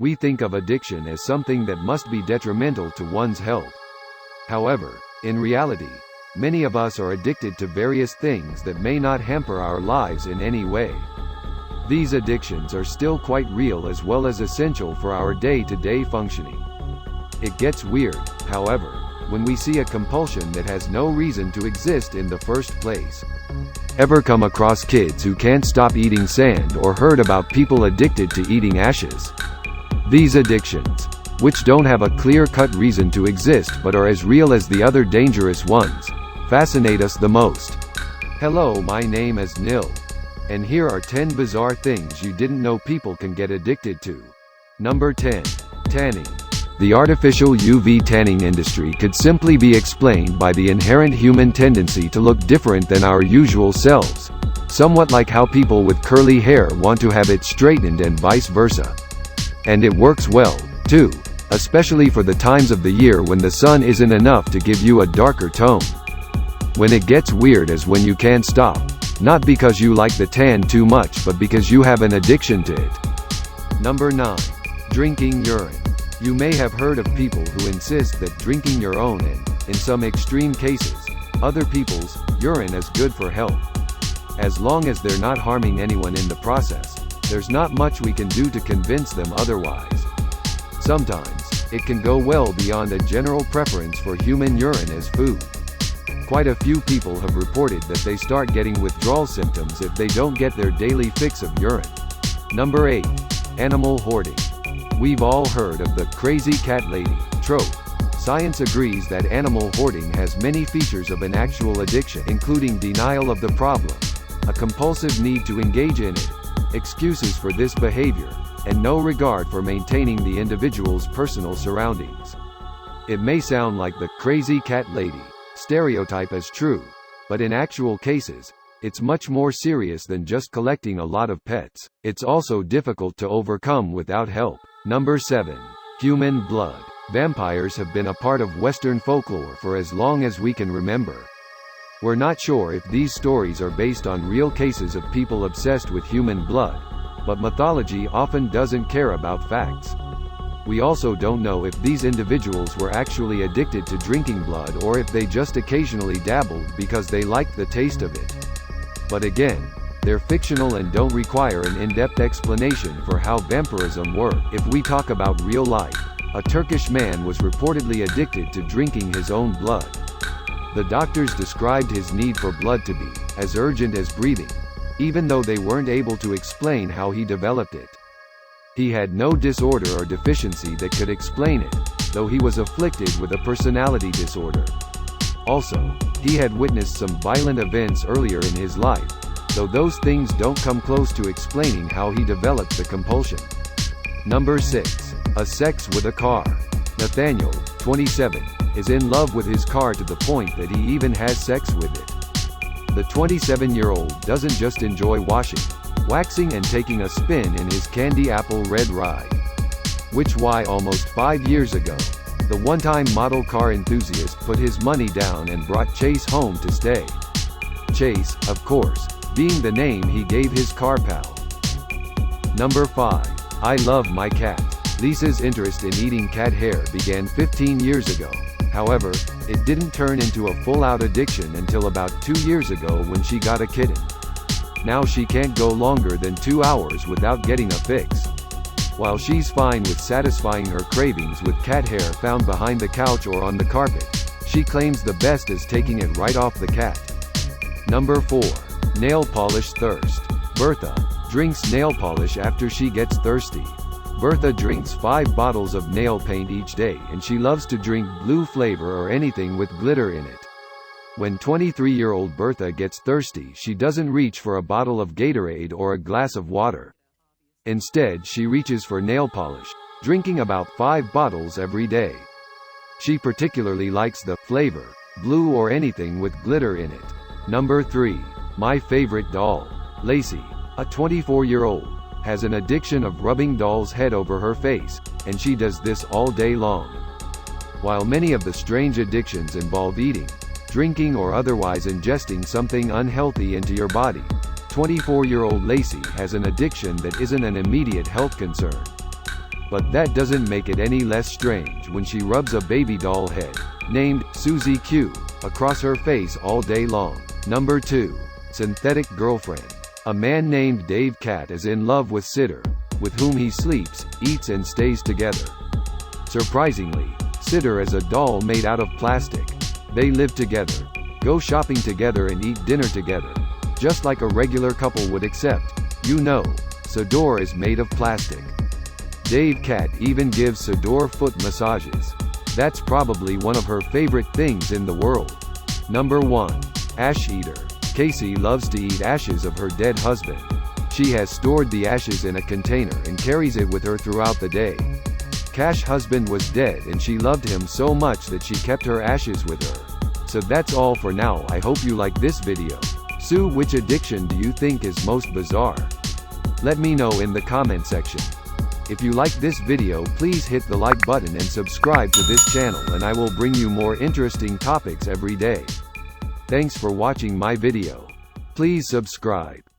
We think of addiction as something that must be detrimental to one's health. However, in reality, many of us are addicted to various things that may not hamper our lives in any way. These addictions are still quite real as well as essential for our day-to-day functioning. It gets weird, however, when we see a compulsion that has no reason to exist in the first place. Ever come across kids who can't stop eating sand or heard about people addicted to eating ashes? These addictions, which don't have a clear-cut reason to exist but are as real as the other dangerous ones, fascinate us the most. Hello, my name is Nil. And here are 10 bizarre things you didn't know people can get addicted to. Number 10. Tanning. The artificial UV tanning industry could simply be explained by the inherent human tendency to look different than our usual selves. Somewhat like how people with curly hair want to have it straightened and vice versa. And it works well, too, especially for the times of the year when the sun isn't enough to give you a darker tone. When it gets weird is when you can't stop, not because you like the tan too much but because you have an addiction to it. Number 9. Drinking urine. You may have heard of people who insist that drinking your own and, in some extreme cases, other people's, urine is good for health. As long as they're not harming anyone in the process, there's not much we can do to convince them otherwise. Sometimes, it can go well beyond a general preference for human urine as food. Quite a few people have reported that they start getting withdrawal symptoms if they don't get their daily fix of urine. Number 8. Animal hoarding. We've all heard of the crazy cat lady trope. Science agrees that animal hoarding has many features of an actual addiction, including denial of the problem, a compulsive need to engage in it, excuses for this behavior, and no regard for maintaining the individual's personal surroundings. It may sound like the crazy cat lady stereotype as true, but in actual cases, it's much more serious than just collecting a lot of pets. It's also difficult to overcome without help. Number 7. Human blood. Vampires have been a part of Western folklore for as long as we can remember. We're not sure if these stories are based on real cases of people obsessed with human blood, but mythology often doesn't care about facts. We also don't know if these individuals were actually addicted to drinking blood or if they just occasionally dabbled because they liked the taste of it. But again, they're fictional and don't require an in-depth explanation for how vampirism works. If we talk about real life, a Turkish man was reportedly addicted to drinking his own blood. The doctors described his need for blood to be as urgent as breathing, even though they weren't able to explain how he developed it. He had no disorder or deficiency that could explain it, though he was afflicted with a personality disorder. Also, he had witnessed some violent events earlier in his life, though those things don't come close to explaining how he developed the compulsion. Number 6. A sex with a car. Nathaniel, 27, is in love with his car to the point that he even has sex with it. The 27-year-old doesn't just enjoy washing, waxing and taking a spin in his candy apple red ride. Which why almost 5 years ago, the one-time model car enthusiast put his money down and brought Chase home to stay. Chase, of course, being the name he gave his car pal. Number 5. I love my cat. Lisa's interest in eating cat hair began 15 years ago. However, it didn't turn into a full-out addiction until about 2 years ago when she got a kitten. Now she can't go longer than 2 hours without getting a fix. While she's fine with satisfying her cravings with cat hair found behind the couch or on the carpet, she claims the best is taking it right off the cat. Number 4. Nail polish thirst. Bertha drinks nail polish after she gets thirsty. Bertha drinks 5 bottles of nail paint each day and she loves to drink blue flavor or anything with glitter in it. When 23-year-old Bertha gets thirsty, she doesn't reach for a bottle of Gatorade or a glass of water. Instead, she reaches for nail polish, drinking about 5 bottles every day. She particularly likes the flavor, blue or anything with glitter in it. Number 3. My favorite doll. Lacey, a 24-year-old, has an addiction of rubbing doll's head over her face, and she does this all day long. While many of the strange addictions involve eating, drinking or otherwise ingesting something unhealthy into your body, 24-year-old Lacey has an addiction that isn't an immediate health concern. But that doesn't make it any less strange when she rubs a baby doll head, named Susie Q, across her face all day long. Number 2. Synthetic girlfriend. A man named Dave Cat is in love with Sitter, with whom he sleeps, eats and stays together. Surprisingly, Sitter is a doll made out of plastic. They live together, go shopping together and eat dinner together, just like a regular couple would, except, you know, Sidor is made of plastic. Dave Cat even gives Sidor foot massages. That's probably one of her favorite things in the world. Number 1. Ash Eater. Casey loves to eat ashes of her dead husband. She has stored the ashes in a container and carries it with her throughout the day. Cash's husband was dead and she loved him so much that she kept her ashes with her. So that's all for now. I hope you like this video. Sue, which addiction do you think is most bizarre? Let me know in the comment section. If you like this video, please hit the like button and subscribe to this channel, and I will bring you more interesting topics every day. Thanks for watching my video. Please subscribe.